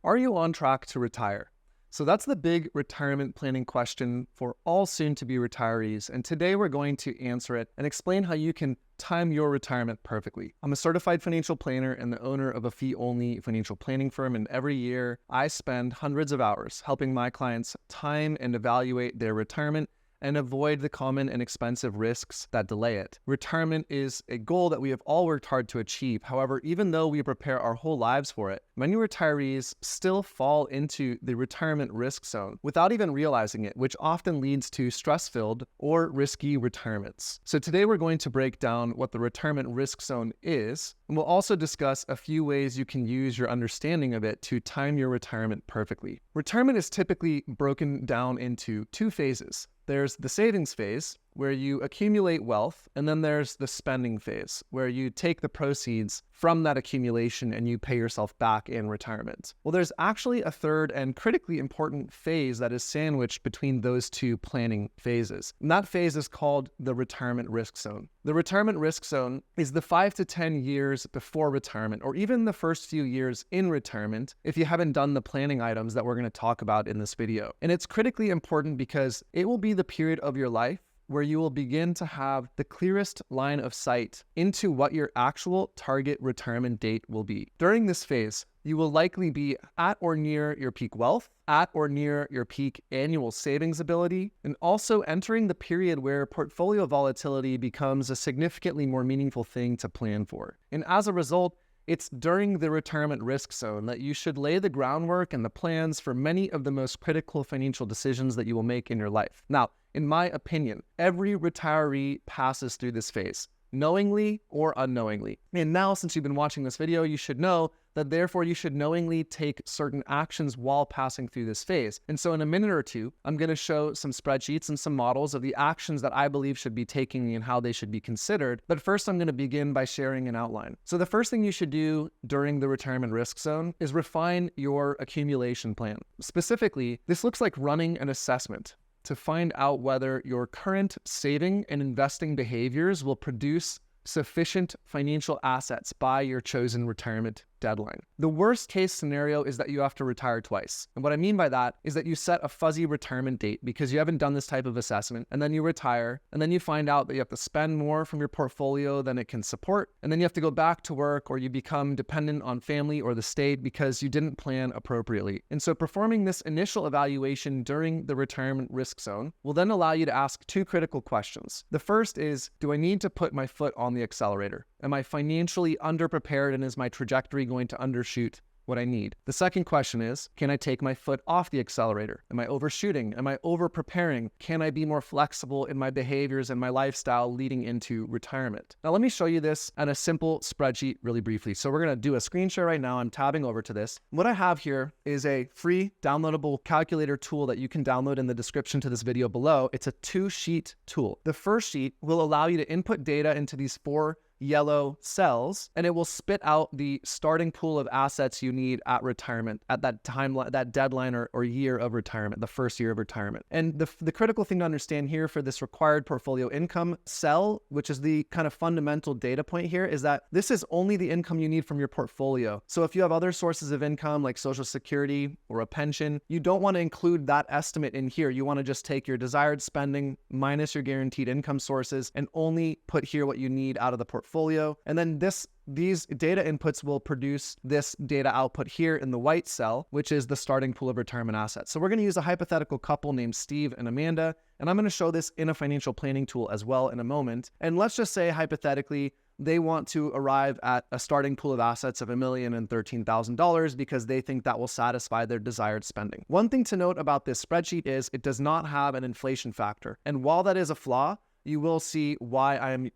Are you on track to retire? So that's the big retirement planning question for all soon-to-be retirees, and today we're going to answer it and explain how you can time your retirement perfectly. I'm a certified financial planner and the owner of a fee-only financial planning firm, and every year I spend hundreds of hours helping my clients time and evaluate their retirement and avoid the common and expensive risks that delay it. Retirement is a goal that we have all worked hard to achieve. However, even though we prepare our whole lives for it, many retirees still fall into the retirement risk zone without even realizing it, which often leads to stress-filled or risky retirements. So today we're going to break down what the retirement risk zone is, and we'll also discuss a few ways you can use your understanding of it to time your retirement perfectly. Retirement is typically broken down into two phases. There's the savings phase, where you accumulate wealth, and then there's the spending phase, where you take the proceeds from that accumulation and you pay yourself back in retirement. Well, there's actually a third and critically important phase that is sandwiched between those two planning phases. And that phase is called the retirement risk zone. The retirement risk zone is the 5 to 10 years before retirement, or even the first few years in retirement, if you haven't done the planning items that we're going to talk about in this video. And it's critically important because it will be the period of your life where you will begin to have the clearest line of sight into what your actual target retirement date will be. During this phase, you will likely be at or near your peak wealth, at or near your peak annual savings ability, and also entering the period where portfolio volatility becomes a significantly more meaningful thing to plan for. And as a result, it's during the retirement risk zone that you should lay the groundwork and the plans for many of the most critical financial decisions that you will make in your life. Now, in my opinion, every retiree passes through this phase, knowingly or unknowingly. And now, since you've been watching this video, you should know that therefore you should knowingly take certain actions while passing through this phase. And so in a minute or two, I'm going to show some spreadsheets and some models of the actions that I believe should be taken and how they should be considered. But first, I'm going to begin by sharing an outline. So the first thing you should do during the retirement risk zone is refine your accumulation plan. Specifically, this looks like running an assessment to find out whether your current saving and investing behaviors will produce sufficient financial assets by your chosen retirement deadline. The worst case scenario is that you have to retire twice. And what I mean by that is that you set a fuzzy retirement date because you haven't done this type of assessment, and then you retire, and then you find out that you have to spend more from your portfolio than it can support, and then you have to go back to work, or you become dependent on family or the state because you didn't plan appropriately. And so performing this initial evaluation during the retirement risk zone will then allow you to ask two critical questions. The first is, do I need to put my foot on the accelerator? Am I financially underprepared, and is my trajectory going to undershoot what I need? The second question is, can I take my foot off the accelerator? Am I overshooting? Am I over-preparing? Can I be more flexible in my behaviors and my lifestyle leading into retirement? Now, let me show you this on a simple spreadsheet really briefly. So we're going to do a screen share right now. I'm tabbing over to this. What I have here is a free downloadable calculator tool that you can download in the description to this video below. It's a 2-sheet tool. The first sheet will allow you to input data into these 4 yellow cells, and it will spit out the starting pool of assets you need at retirement, at that timeline, that deadline or year of retirement, the first year of retirement. And the critical thing to understand here for this required portfolio income cell, which is the kind of fundamental data point here, is that this is only the income you need from your portfolio. So if you have other sources of income like Social Security or a pension, you don't want to include that estimate in here. You want to just take your desired spending minus your guaranteed income sources and only put here what you need out of the portfolio. And then these data inputs will produce this data output here in the white cell, which is the starting pool of retirement assets. So we're going to use a hypothetical couple named Steve and Amanda, and I'm going to show this in a financial planning tool as well in a moment. And let's just say hypothetically, they want to arrive at a starting pool of assets of $1,013,000 because they think that will satisfy their desired spending. One thing to note about this spreadsheet is it does not have an inflation factor. And while that is a flaw, you will see why I'm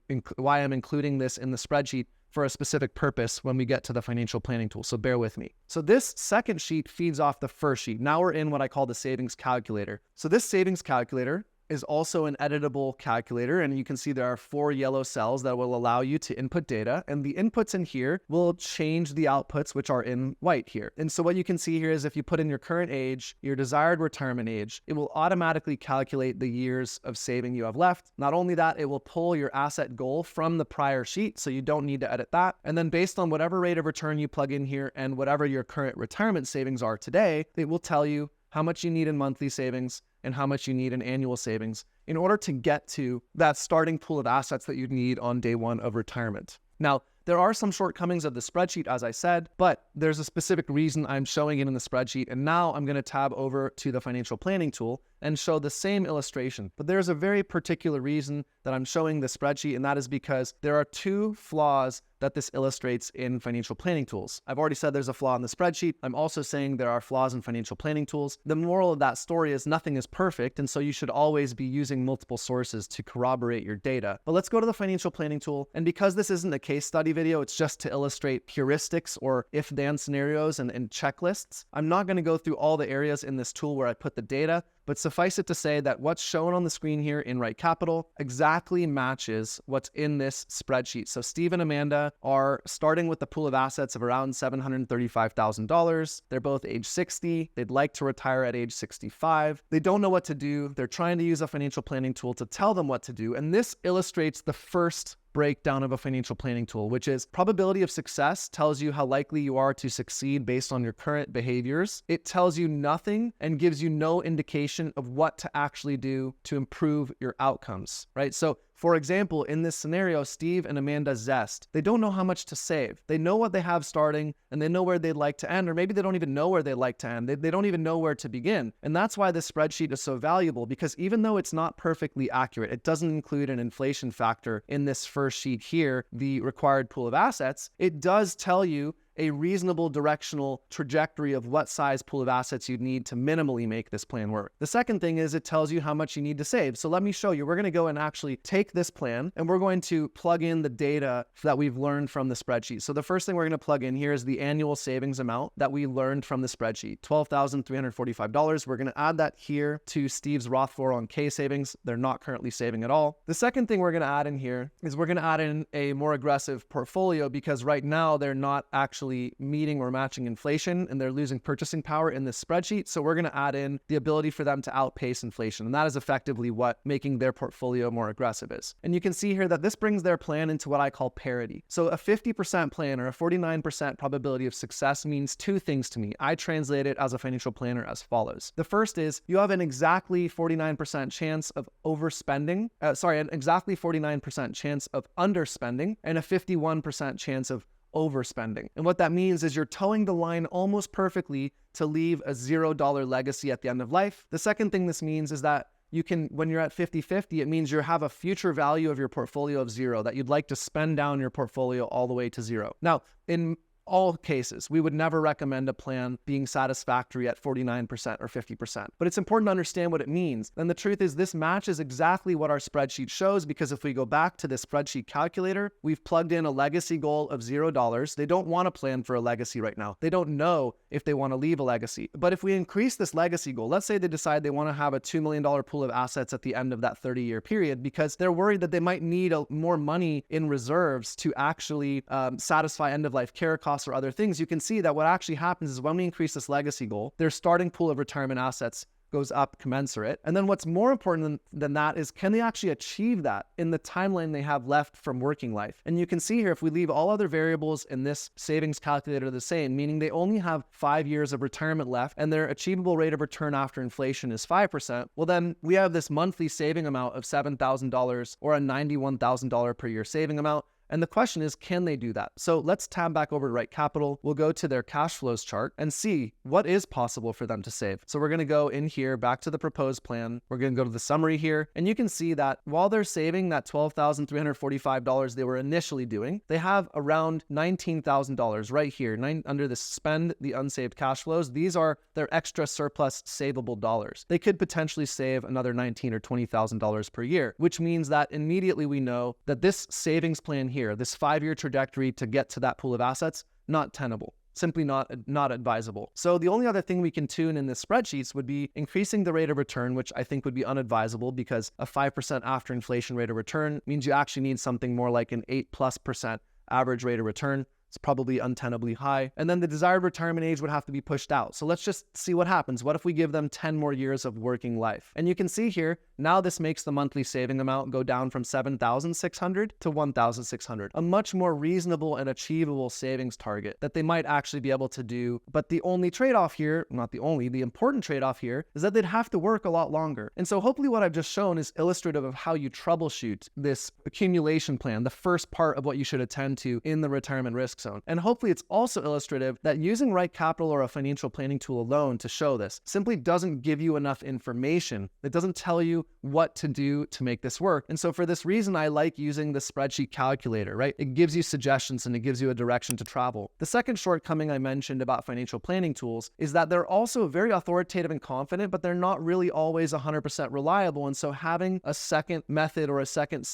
including this in the spreadsheet for a specific purpose when we get to the financial planning tool. So bear with me. So this second sheet feeds off the first sheet. Now we're in what I call the savings calculator. So this savings calculator is also an editable calculator, and you can see there are 4 yellow cells that will allow you to input data, and the inputs in here will change the outputs, which are in white here. And so what you can see here is if you put in your current age, your desired retirement age, it will automatically calculate the years of saving you have left. Not only that, it will pull your asset goal from the prior sheet, so you don't need to edit that. And then based on whatever rate of return you plug in here and whatever your current retirement savings are today, it will tell you how much you need in monthly savings and how much you need in annual savings in order to get to that starting pool of assets that you'd need on day one of retirement. Now, there are some shortcomings of the spreadsheet, as I said, but there's a specific reason I'm showing it in the spreadsheet. And now I'm going to tab over to the financial planning tool and show the same illustration. But there's a very particular reason that I'm showing the spreadsheet, and that is because there are 2 flaws that this illustrates in financial planning tools. I've already said there's a flaw in the spreadsheet. I'm also saying there are flaws in financial planning tools. The moral of that story is nothing is perfect, and so you should always be using multiple sources to corroborate your data. But let's go to the financial planning tool, and because this isn't a case study video, it's just to illustrate heuristics or if-then scenarios and checklists. I'm not going to go through all the areas in this tool where I put the data, but suffice it to say that what's shown on the screen here in Right Capital exactly matches what's in this spreadsheet. So Steve and Amanda are starting with the pool of assets of around $735,000. They're both age 60. They'd like to retire at age 65. They don't know what to do. They're trying to use a financial planning tool to tell them what to do. And this illustrates the first breakdown of a financial planning tool, which is probability of success tells you how likely you are to succeed based on your current behaviors. It tells you nothing and gives you no indication of what to actually do to improve your outcomes, right? So for example, in this scenario, Steve and Amanda Zest, they don't know how much to save. They know what they have starting and they know where they'd like to end, or maybe they don't even know where they'd like to end. They don't even know where to begin. And that's why this spreadsheet is so valuable, because even though it's not perfectly accurate, it doesn't include an inflation factor in this first sheet here, the required pool of assets, it does tell you a reasonable directional trajectory of what size pool of assets you'd need to minimally make this plan work. The second thing is it tells you how much you need to save. So let me show you. We're going to go and actually take this plan and we're going to plug in the data that we've learned from the spreadsheet. So the first thing we're going to plug in here is the annual savings amount that we learned from the spreadsheet, $12,345. We're going to add that here to Steve's Roth 401k savings. They're not currently saving at all. The second thing we're going to add in here is we're going to add in a more aggressive portfolio, because right now they're not actually meeting or matching inflation and they're losing purchasing power in this spreadsheet. So we're going to add in the ability for them to outpace inflation. And that is effectively what making their portfolio more aggressive is. And you can see here that this brings their plan into what I call parity. So a 50% plan or a 49% probability of success means 2 things to me. I translate it as a financial planner as follows. The first is you have an exactly 49% chance of overspending, an exactly 49% chance of underspending and a 51% chance of overspending. And what that means is you're towing the line almost perfectly to leave a $0 legacy at the end of life. The second thing this means is that you can, when you're at 50-50, it means you have a future value of your portfolio of 0, that you'd like to spend down your portfolio all the way to 0. Now, in all cases, we would never recommend a plan being satisfactory at 49% or 50%. But it's important to understand what it means. And the truth is this matches exactly what our spreadsheet shows, because if we go back to the spreadsheet calculator, we've plugged in a legacy goal of $0. They don't want to plan for a legacy right now. They don't know if they want to leave a legacy. But if we increase this legacy goal, let's say they decide they want to have a $2 million pool of assets at the end of that 30-year period, because they're worried that they might need more money in reserves to actually satisfy end-of-life care costs or other things. You can see that what actually happens is when we increase this legacy goal, their starting pool of retirement assets goes up commensurate. And then what's more important than that is, can they actually achieve that in the timeline they have left from working life? And you can see here, if we leave all other variables in this savings calculator the same, meaning they only have 5 years of retirement left and their achievable rate of return after inflation is 5%, well then we have this monthly saving amount of $7,000 or a $91,000 per year saving amount. And the question is, can they do that? So let's tab back over to Right Capital. We'll go to their cash flows chart and see what is possible for them to save. So we're going to go in here, back to the proposed plan. We're going to go to the summary here. And you can see that while they're saving that $12,345 they were initially doing, they have around $19,000 right here, under the spend the unsaved cash flows. These are their extra surplus savable dollars. They could potentially save another $19,000 or $20,000 per year, which means that immediately we know that this savings plan here, this 5-year trajectory to get to that pool of assets, not tenable. Simply not advisable. So the only other thing we can tune in the spreadsheets would be increasing the rate of return, which I think would be unadvisable because a 5% after inflation rate of return means you actually need something more like an 8+% average rate of return. It's probably untenably high. And then the desired retirement age would have to be pushed out. So let's just see what happens. What if we give them 10 more years of working life? And you can see here, now this makes the monthly saving amount go down from $7,600 to $1,600, a much more reasonable and achievable savings target that they might actually be able to do. But the only trade-off here, not the only, the important trade-off here is that they'd have to work a lot longer. And so hopefully what I've just shown is illustrative of how you troubleshoot this accumulation plan, the first part of what you should attend to in the retirement risk zone. And hopefully it's also illustrative that using Right Capital or a financial planning tool alone to show this simply doesn't give you enough information. It doesn't tell you what to do to make this work. And so for this reason, I like using the spreadsheet calculator, right? It gives you suggestions and it gives you a direction to travel. The second shortcoming I mentioned about financial planning tools is that they're also very authoritative and confident, but they're not really always 100% reliable. And so having a second method or a second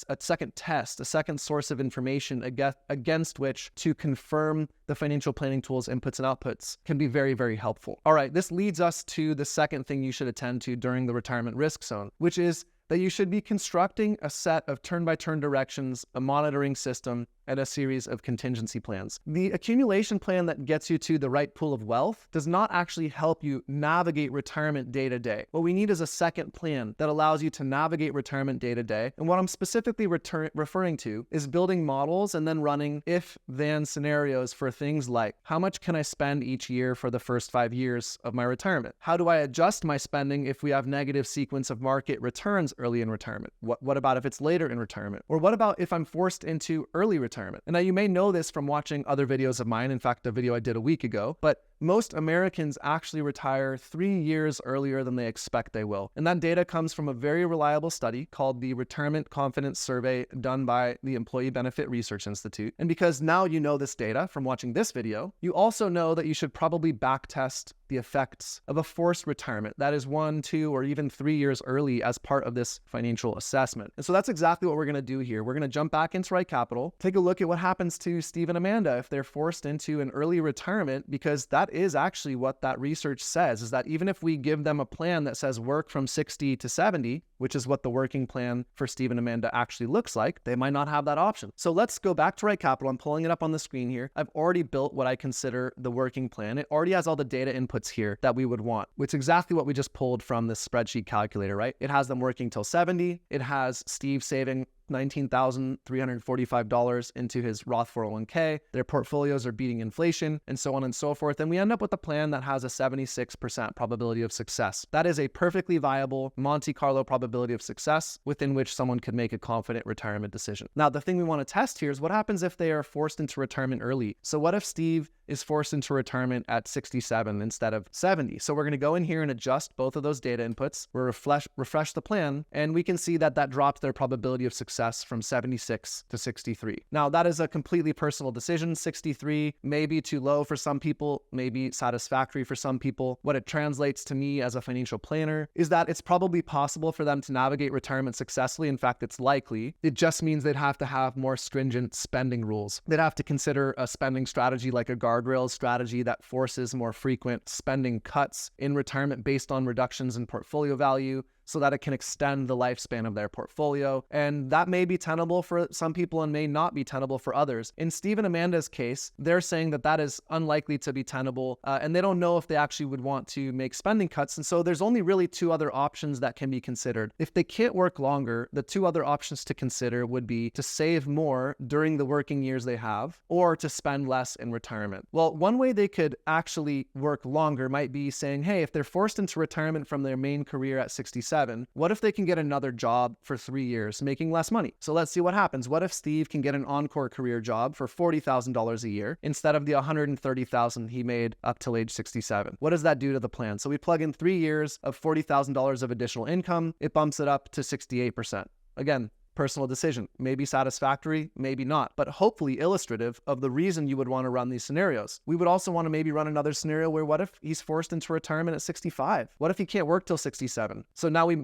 test, a second source of information against which to confirm the financial planning tool's inputs and outputs can be very, very helpful. All right, this leads us to the second thing you should attend to during the retirement risk zone, which is that you should be constructing a set of turn-by-turn directions, a monitoring system, and a series of contingency plans. The accumulation plan that gets you to the right pool of wealth does not actually help you navigate retirement day to day. What we need is a second plan that allows you to navigate retirement day to day. And what I'm specifically referring to is building models and then running if-then scenarios for things like, how much can I spend each year for the first 5 years of my retirement? How do I adjust my spending if we have negative sequence of market returns early in retirement? What about if it's later in retirement? Or what about if I'm forced into early retirement? And now you may know this from watching other videos of mine, in fact, a video I did a week ago, but most Americans actually retire 3 years earlier than they expect they will. And that data comes from a very reliable study called the Retirement Confidence Survey done by the Employee Benefit Research Institute. And because now you know this data from watching this video, you also know that you should probably backtest the effects of a forced retirement that is 1, 2, or even 3 years early as part of this financial assessment. And so that's exactly what we're going to do here. We're going to jump back into Right Capital, take a look at what happens to Steve and Amanda if they're forced into an early retirement, because that is actually what that research says, is that even if we give them a plan that says work from 60 to 70, which is what the working plan for Steve and Amanda actually looks like, they might not have that option. So let's go back to Right Capital. I'm pulling it up on the screen here. I've already built what I consider the working plan. It already has all the data inputs here that we would want, which is exactly what we just pulled from this spreadsheet calculator, right? It has them working till 70. It has Steve saving $19,345 into his Roth 401k. Their portfolios are beating inflation, and so on and so forth. And we end up with a plan that has a 76% probability of success. That is a perfectly viable Monte Carlo probability of success within which someone could make a confident retirement decision. Now, the thing we want to test here is what happens if they are forced into retirement early. So what if Steve is forced into retirement at 67 instead of 70? So we're going to go in here and adjust both of those data inputs. We'll refresh the plan, and we can see that that drops their probability of success from 76 to 63. Now, that is a completely personal decision. 63 may be too low for some people, may be satisfactory for some people. What it translates to me as a financial planner is that it's probably possible for them to navigate retirement successfully. In fact, it's likely. It just means they'd have to have more stringent spending rules. They'd have to consider a spending strategy like a guardrails strategy that forces more frequent spending cuts in retirement based on reductions in portfolio value, so that it can extend the lifespan of their portfolio. And that may be tenable for some people and may not be tenable for others. In Steve and Amanda's case, they're saying that that is unlikely to be tenable, and they don't know if they actually would want to make spending cuts. And so there's only really 2 other options that can be considered. If they can't work longer, the 2 other options to consider would be to save more during the working years they have, or to spend less in retirement. Well, one way they could actually work longer might be saying, hey, if they're forced into retirement from their main career at 67, what if they can get another job for 3 years, making less money? So let's see what happens. What if Steve can get an encore career job for $40,000 a year instead of the $130,000 he made up till age 67? What does that do to the plan? So we plug in 3 years of $40,000 of additional income. It bumps it up to 68%. Again, personal decision. Maybe satisfactory, maybe not, but hopefully illustrative of the reason you would want to run these scenarios. We would also want to maybe run another scenario where what if he's forced into retirement at 65? What if he can't work till 67? So now we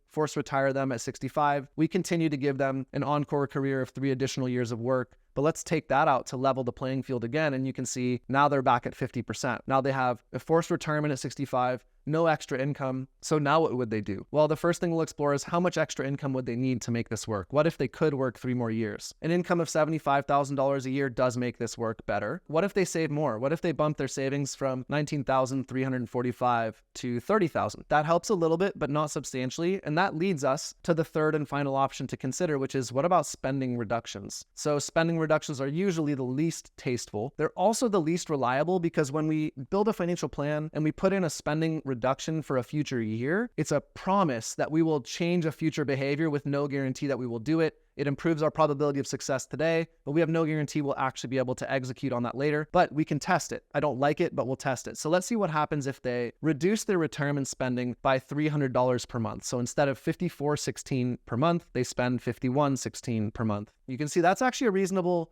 force retire them at 65. We continue to give them an encore career of 3 additional years of work But let's take that out to level the playing field again, and you can see now they're back at 50%. Now they have a forced retirement at 65, no extra income. So now what would they do? Well, the first thing we'll explore is how much extra income would they need to make this work? What if they could work 3 more years? An income of $75,000 a year does make this work better. What if they save more? What if they bump their savings from $19,345 to $30,000? That helps a little bit, but not substantially. And that leads us to the third and final option to consider, which is what about spending reductions? So spending reductions are usually the least tasteful. They're also the least reliable because when we build a financial plan and we put in a spending reduction for a future year, it's a promise that we will change a future behavior with no guarantee that we will do it. It improves our probability of success today, but we have no guarantee we'll actually be able to execute on that later, but we can test it. I don't like it, but we'll test it. So let's see what happens if they reduce their retirement spending by $300 per month. So instead of $54.16 per month, they spend $51.16 per month. You can see that's actually a reasonable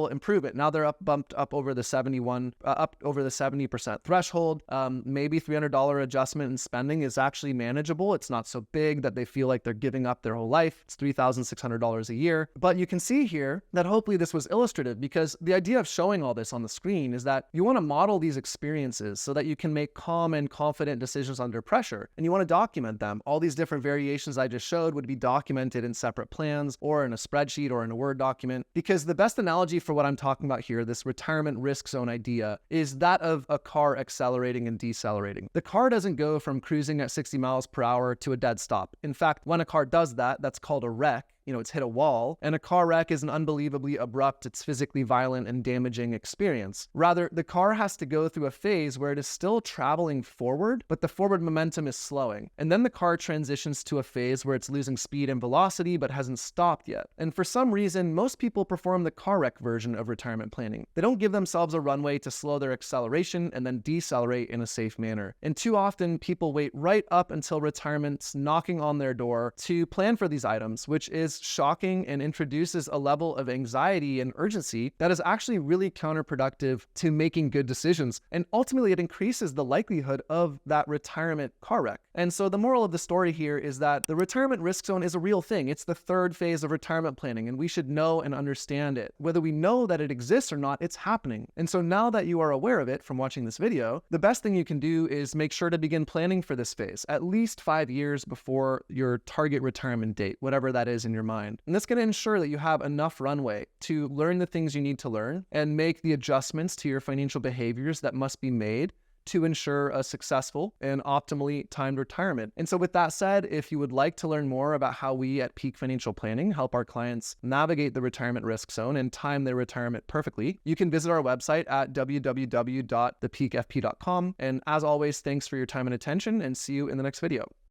improvement. Now they're bumped up over the 70% threshold. Maybe $300 adjustment in spending is actually manageable. It's not so big that they feel like they're giving up their whole life. It's $3,600 a year. But you can see here that hopefully this was illustrative, because the idea of showing all this on the screen is that you want to model these experiences so that you can make calm and confident decisions under pressure. And you want to document them. All these different variations I just showed would be documented in separate plans or in a spreadsheet or in a Word document. Because the best analogy for what I'm talking about here, this retirement risk zone idea, is that of a car accelerating and decelerating. The car doesn't go from cruising at 60 miles per hour to a dead stop. In fact, when a car does that, that's called a wreck. It's hit a wall, and a car wreck is an unbelievably abrupt, it's physically violent and damaging experience. Rather, the car has to go through a phase where it is still traveling forward, but the forward momentum is slowing. And then the car transitions to a phase where it's losing speed and velocity, but hasn't stopped yet. And for some reason, most people perform the car wreck version of retirement planning. They don't give themselves a runway to slow their acceleration and then decelerate in a safe manner. And too often, people wait right up until retirement's knocking on their door to plan for these items, which is shocking and introduces a level of anxiety and urgency that is actually really counterproductive to making good decisions. And ultimately, it increases the likelihood of that retirement car wreck. And so the moral of the story here is that the retirement risk zone is a real thing. It's the third phase of retirement planning, and we should know and understand it. Whether we know that it exists or not, it's happening. And so now that you are aware of it from watching this video, the best thing you can do is make sure to begin planning for this phase at least 5 years before your target retirement date, whatever that is in your mind. And that's going to ensure that you have enough runway to learn the things you need to learn and make the adjustments to your financial behaviors that must be made to ensure a successful and optimally timed retirement. And so with that said, if you would like to learn more about how we at Peak Financial Planning help our clients navigate the retirement risk zone and time their retirement perfectly, you can visit our website at www.thepeakfp.com. And as always, thanks for your time and attention, and see you in the next video.